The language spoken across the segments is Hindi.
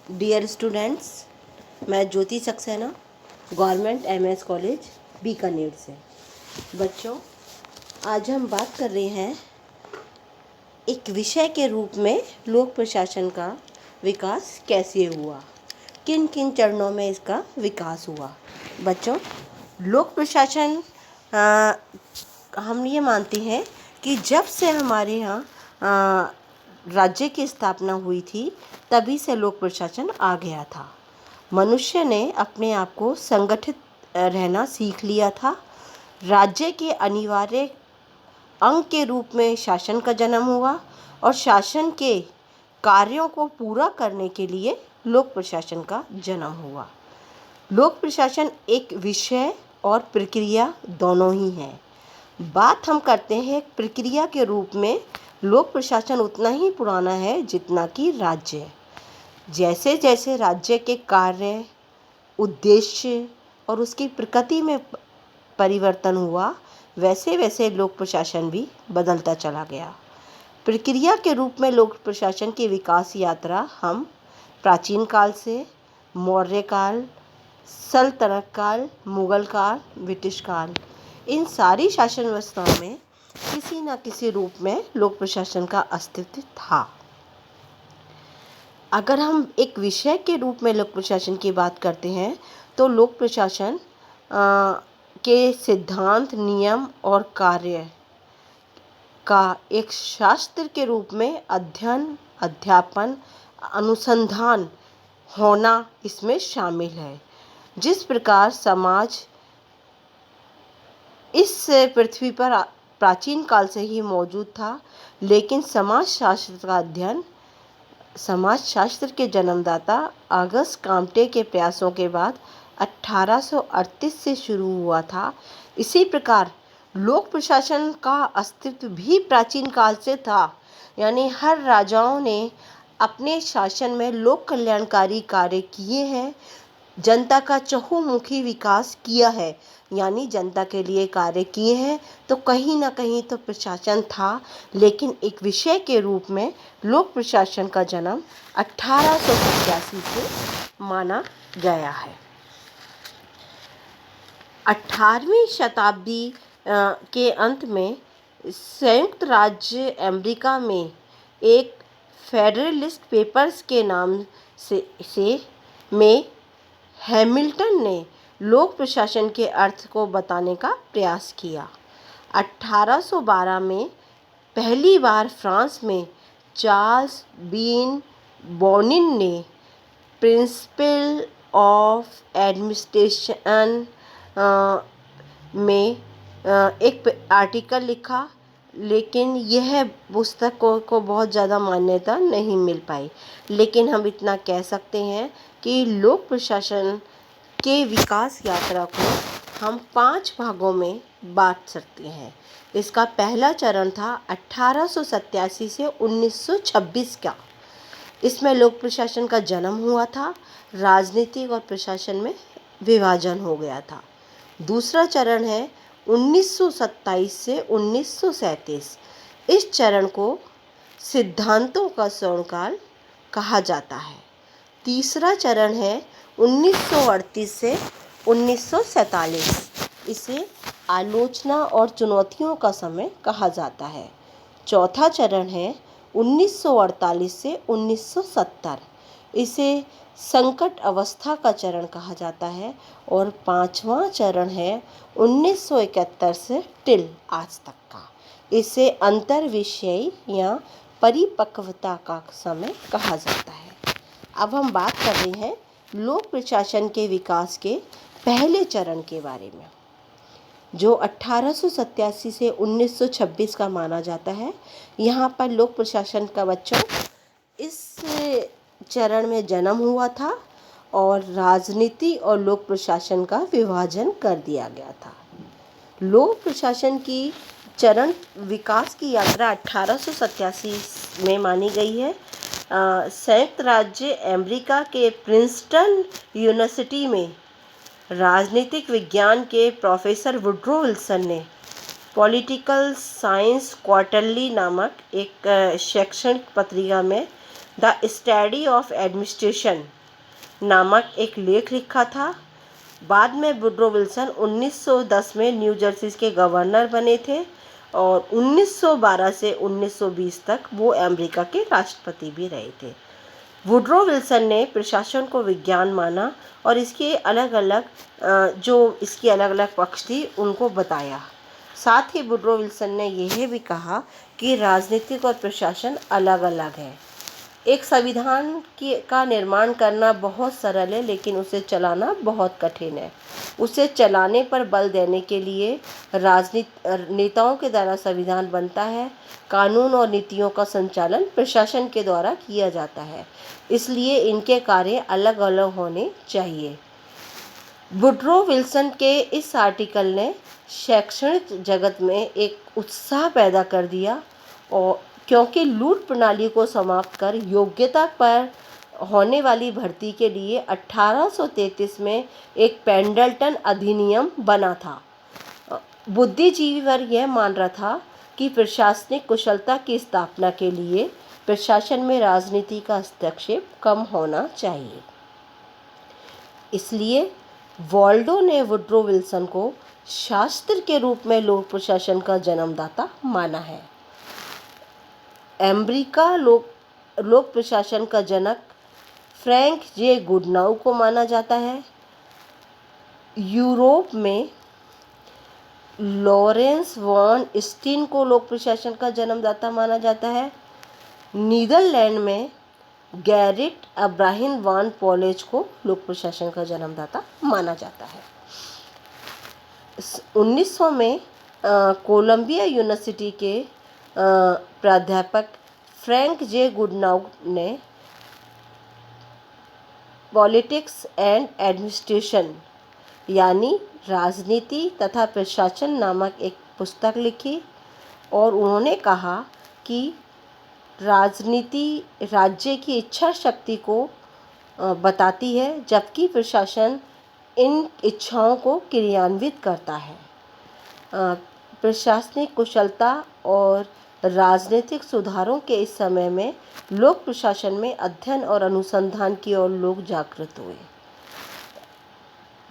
डियर स्टूडेंट्स, मैं Jyoti Saxena government MS college Bikaner से। बच्चों, आज हम बात कर रहे हैं एक विषय के रूप में लोक प्रशासन का विकास कैसे हुआ, किन किन चरणों में इसका विकास हुआ। बच्चों, लोक प्रशासन हम ये मानते हैं कि जब से हमारे यहाँ राज्य की स्थापना हुई थी तभी से लोक प्रशासन आ गया था। मनुष्य ने अपने आप को संगठित रहना सीख लिया था। राज्य के अनिवार्य अंग के रूप में शासन का जन्म हुआ और शासन के कार्यों को पूरा करने के लिए लोक प्रशासन का जन्म हुआ। लोक प्रशासन एक विषय और प्रक्रिया दोनों ही है। बात हम करते हैं प्रक्रिया के रूप में, लोक प्रशासन उतना ही पुराना है जितना कि राज्य। जैसे जैसे राज्य के कार्य, उद्देश्य और उसकी प्रकृति में परिवर्तन हुआ, वैसे वैसे लोक प्रशासन भी बदलता चला गया। प्रक्रिया के रूप में लोक प्रशासन की विकास यात्रा हम प्राचीन काल से मौर्य काल, सल्तनत काल, मुगल काल, ब्रिटिश काल, इन सारी शासन व्यवस्थाओं में किसी न किसी रूप में लोक प्रशासन का अस्तित्व था। अगर हम एक विषय के रूप में लोक प्रशासन की बात करते हैं तो लोक प्रशासन के सिद्धांत, नियम और कार्य का एक शास्त्र के रूप में अध्ययन, अध्यापन, अनुसंधान होना इसमें शामिल है। जिस प्रकार समाज इस पृथ्वी पर प्राचीन काल से ही मौजूद था, लेकिन समाजशास्त्र का अध्ययन समाजशास्त्र के जन्मदाता ऑगस्ट कॉम्टे के प्रयासों के बाद 1838 से शुरू हुआ था। इसी प्रकार लोक प्रशासन का अस्तित्व भी प्राचीन काल से था। यानी हर राजाओं ने अपने शासन में लोक कल्याणकारी कार्य किए हैं, जनता का चहुमुखी विकास किया है, यानी जनता के लिए कार्य किए हैं। तो कहीं ना कहीं तो प्रशासन था, लेकिन एक विषय के रूप में लोक प्रशासन का जन्म 1887 से माना गया है। 18वीं शताब्दी के अंत में संयुक्त राज्य अमेरिका में एक फेडरलिस्ट पेपर्स के नाम से में हैमिल्टन ने लोक प्रशासन के अर्थ को बताने का प्रयास किया। 1812 में पहली बार फ्रांस में चार्ल्स बीन बोनिन ने प्रिंसिपल ऑफ एडमिनिस्ट्रेशन में एक आर्टिकल लिखा, लेकिन यह पुस्तक को बहुत ज़्यादा मान्यता नहीं मिल पाई। लेकिन हम इतना कह सकते हैं कि लोक प्रशासन के विकास यात्रा को हम 5 भागों में बांट सकते हैं। इसका पहला चरण था 1887 से 1926 का। इसमें लोक प्रशासन का जन्म हुआ था, राजनीतिक और प्रशासन में विभाजन हो गया था। दूसरा चरण है 1927 से 1937। इस चरण को सिद्धांतों का स्वर्णकाल कहा जाता है। तीसरा चरण है 1938 से 1947। इसे आलोचना और चुनौतियों का समय कहा जाता है। चौथा चरण है 1948 से 1970। इसे संकट अवस्था का चरण कहा जाता है। और 5वां चरण है 1971 से टिल आज तक का। इसे अंतर विषयी या परिपक्वता का समय कहा जाता है। अब हम बात कर रहे हैं लोक प्रशासन के विकास के पहले चरण के बारे में, जो 1887 से 1926 का माना जाता है। यहाँ पर लोक प्रशासन का बच्चों इस चरण में जन्म हुआ था और राजनीति और लोक प्रशासन का विभाजन कर दिया गया था। लोक प्रशासन की चरण विकास की यात्रा 1887 में मानी गई है। संयुक्त राज्य अमेरिका के प्रिंसटन यूनिवर्सिटी में राजनीतिक विज्ञान के प्रोफेसर वुड्रो विल्सन ने पॉलिटिकल साइंस क्वार्टरली नामक एक शैक्षणिक पत्रिका में द स्टडी ऑफ एडमिनिस्ट्रेशन नामक एक लेख लिखा था। बाद में वुड्रो विल्सन 1910 में न्यू जर्सी के गवर्नर बने थे और 1912 से 1920 तक वो अमेरिका के राष्ट्रपति भी रहे थे। वुड्रो विल्सन ने प्रशासन को विज्ञान माना और इसके अलग अलग पक्ष थी उनको बताया। साथ ही वुड्रो विल्सन ने यह भी कहा कि राजनीतिक और प्रशासन अलग अलग है। एक संविधान का निर्माण करना बहुत सरल है, लेकिन उसे चलाना बहुत कठिन है। उसे चलाने पर बल देने के लिए नेताओं के द्वारा संविधान बनता है। कानून और नीतियों का संचालन प्रशासन के द्वारा किया जाता है, इसलिए इनके कार्य अलग अलग होने चाहिए। वुड्रो विल्सन के इस आर्टिकल ने शैक्षणिक जगत में एक उत्साह पैदा कर दिया और क्योंकि लूट प्रणाली को समाप्त कर योग्यता पर होने वाली भर्ती के लिए 1833 में एक पेंडल्टन अधिनियम बना था। बुद्धिजीवी वर्ग यह मान रहा था कि प्रशासनिक कुशलता की स्थापना के लिए प्रशासन में राजनीति का हस्तक्षेप कम होना चाहिए। इसलिए वॉल्डो ने वुड्रो विल्सन को शास्त्र के रूप में लोक प्रशासन का जन्मदाता माना है। अमेरिका लोक प्रशासन का जनक फ्रैंक जे गुडनाउ को माना जाता है। यूरोप में लॉरेंस वॉन स्टीन को लोक प्रशासन का जन्मदाता माना जाता है। नीदरलैंड में गैरिट अब्राहिम वान पॉलेज को लोक प्रशासन का जन्मदाता माना जाता है। 1900 में कोलंबिया यूनिवर्सिटी के प्राध्यापक फ्रैंक जे गुडनाउ ने पॉलिटिक्स एंड एडमिनिस्ट्रेशन यानी राजनीति तथा प्रशासन नामक एक पुस्तक लिखी और उन्होंने कहा कि राजनीति राज्य की इच्छा शक्ति को बताती है, जबकि प्रशासन इन इच्छाओं को क्रियान्वित करता है। प्रशासनिक कुशलता और राजनीतिक सुधारों के इस समय में लोक प्रशासन में अध्ययन और अनुसंधान की ओर लोग जागृत हुए।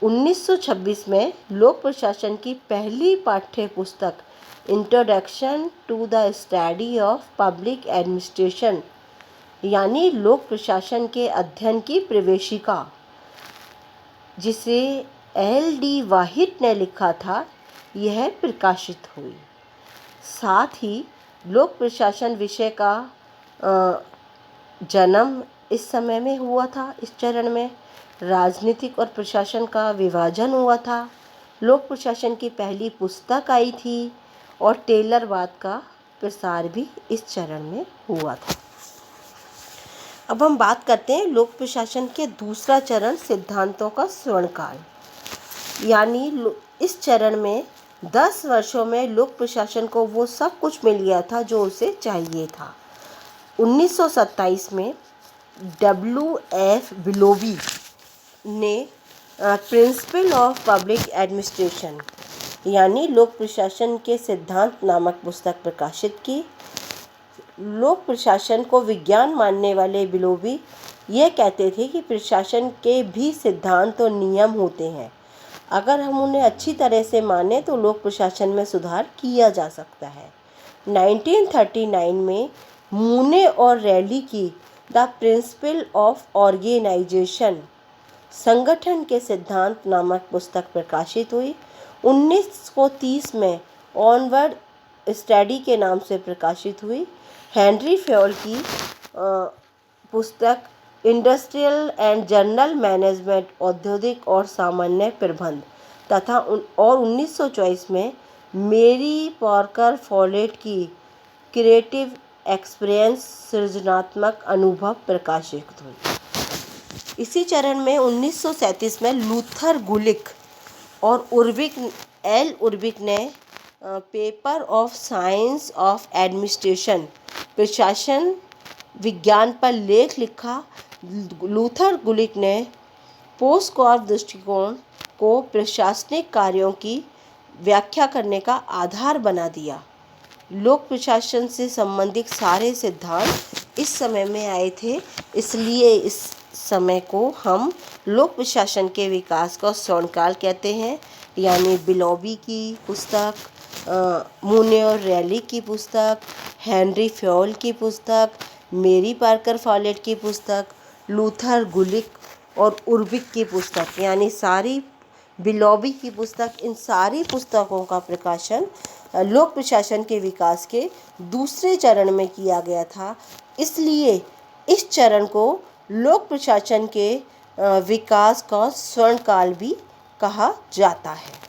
1926 में लोक प्रशासन की पहली पाठ्य पुस्तक introduction to the study of public administration यानी लोक प्रशासन के अध्ययन की प्रवेशिका, जिसे L.D. वाहिट ने लिखा था, यह प्रकाशित हुई। साथ ही लोक प्रशासन विषय का जन्म इस समय में हुआ था। इस चरण में राजनीतिक और प्रशासन का विभाजन हुआ था। लोक प्रशासन की पहली पुस्तक आई थी और टेलरवाद का प्रसार भी इस चरण में हुआ था। अब हम बात करते हैं लोक प्रशासन के दूसरा चरण सिद्धांतों का स्वर्णकाल, यानी इस चरण में 10 वर्षों में लोक प्रशासन को वो सब कुछ मिल गया था जो उसे चाहिए था। 1927 में W.F. बिलोवी ने प्रिंसिपल ऑफ पब्लिक एडमिनिस्ट्रेशन यानी लोक प्रशासन के सिद्धांत नामक पुस्तक प्रकाशित की। लोक प्रशासन को विज्ञान मानने वाले बिलोवी यह कहते थे कि प्रशासन के भी सिद्धांत और नियम होते हैं। अगर हम उन्हें अच्छी तरह से माने तो लोक प्रशासन में सुधार किया जा सकता है। 1939 में मूने और रैली की द प्रिंसिपल ऑफ ऑर्गेनाइजेशन संगठन के सिद्धांत नामक पुस्तक प्रकाशित हुई। 1930 में ऑनवर्ड स्टडी के नाम से प्रकाशित हुई। हेनरी फ्योल की पुस्तक इंडस्ट्रियल एंड जनरल मैनेजमेंट औद्योगिक और सामान्य प्रबंध तथा 1924 में मेरी पार्कर फॉलेट की क्रिएटिव एक्सपीरियंस सृजनात्मक अनुभव प्रकाशित हुई। इसी चरण में 1937 में लूथर गुलिक और उर्बिक ने paper of science of administration प्रशासन विज्ञान पर लेख लिखा। लूथर गुलिक ने पोस्टकॉर्प दृष्टिकोण को प्रशासनिक कार्यों की व्याख्या करने का आधार बना दिया। लोक प्रशासन से संबंधित सारे सिद्धांत इस समय में आए थे, इसलिए इस समय को हम लोक प्रशासन के विकास का स्वर्णकाल कहते हैं। यानी बिलोबी की पुस्तक, मुनियर रैली की पुस्तक, हेनरी फ्योल की पुस्तक, मेरी पार्कर फॉलेट की पुस्तक, लूथर गुलिक और उर्बिक की पुस्तक, यानी सारी बिलोबी की पुस्तक, इन सारी पुस्तकों का प्रकाशन लोक प्रशासन के विकास के दूसरे चरण में किया गया था। इसलिए इस चरण को लोक प्रशासन के विकास का स्वर्णकाल भी कहा जाता है।